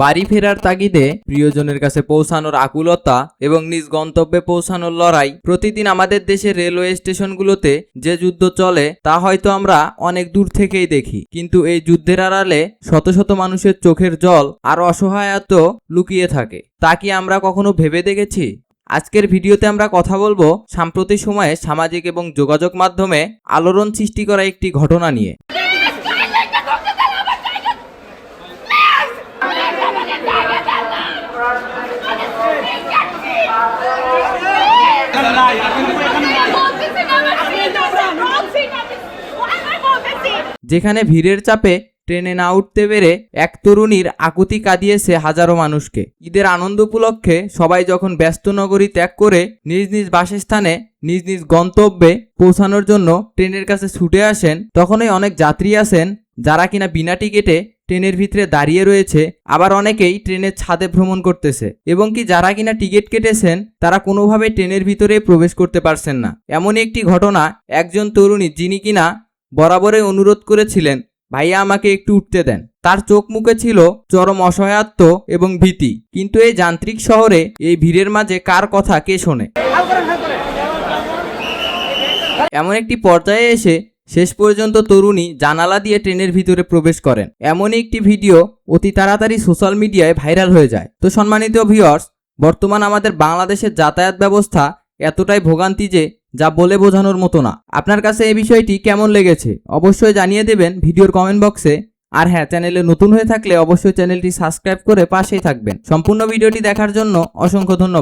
বাড়ি ফেরার তাগিদে প্রিয়জনের কাছে পৌঁছানোর আকুলতা এবং নিজ গন্তব্যে পৌঁছানোর লড়াই। প্রতিদিন আমাদের দেশের রেলওয়ে স্টেশনগুলোতে যে যুদ্ধ চলে তা হয়তো আমরা অনেক দূর থেকেই দেখি, কিন্তু এই যুদ্ধের আড়ালে শত শত মানুষের চোখের জল আর অসহায়ত্ব লুকিয়ে থাকে। তা কি আমরা কখনো ভেবে দেখেছি? আজকের ভিডিওতে আমরা কথা বলবো সাম্প্রতিক সময়ে সামাজিক এবং যোগাযোগ মাধ্যমে আলোড়ন সৃষ্টি করা একটি ঘটনা নিয়ে। যেখানে ভিড়ের চাপে ট্রেনে না উঠতে পেরে এক তরুণীর আকুতি কাঁদিয়েছে হাজারো মানুষকে। ঈদের আনন্দ উপলক্ষে সবাই যখন ব্যস্ত নগরী ত্যাগ করে নিজ নিজ বাসস্থানে নিজ নিজ গন্তব্যে পৌঁছানোর জন্য ট্রেনের কাছে ছুটে আসেন, তখনই অনেক যাত্রী আছেন যারা কিনা বিনা টিকিটে ট্রেনের ভিতরে দাঁড়িয়ে রয়েছে। আবার অনেকেই ট্রেনের ছাদে ভ্রমণ করতেছে, এবং কি যারা কিনা টিকিট কেটেছেন তারা কোনোভাবে ট্রেনের ভিতরে প্রবেশ করতে পারছেন না। এমনই একটি ঘটনা একজন তরুণী, যিনি কিনা বরাবরই অনুরোধ করেছিলেন, ভাইয়া আমাকে একটু উঠতে দেন। তার চোখ মুখে ছিল চরম অসহায়ত্ব এবং ভীতি। কিন্তু এই যান্ত্রিক শহরে এই ভিড়ের মাঝে কার কথা কে শোনে? এমন একটি পর্যায়ে এসে শেষ পর্যন্ত তরুণী জানালা দিয়ে ট্রেনের ভিতরে প্রবেশ করেন। এমনই একটি ভিডিও অতি তাড়াতাড়ি সোশ্যাল মিডিয়ায় ভাইরাল হয়ে যায়। তো সম্মানিত ভিউয়ার্স, বর্তমান আমাদের বাংলাদেশের যাতায়াত ব্যবস্থা এতটাই ভোগান্তি যে যা বলে বোঝানোর মতো না। আপনার কাছে এই বিষয়টি কেমন লেগেছে অবশ্যই জানিয়ে দেবেন ভিডিওর কমেন্ট বক্সে। আর হ্যাঁ, চ্যানেলে নতুন হয়ে থাকলে অবশ্যই চ্যানেলটি সাবস্ক্রাইব করে পাশেই থাকবেন। সম্পূর্ণ ভিডিওটি দেখার জন্য অসংখ্য ধন্যবাদ।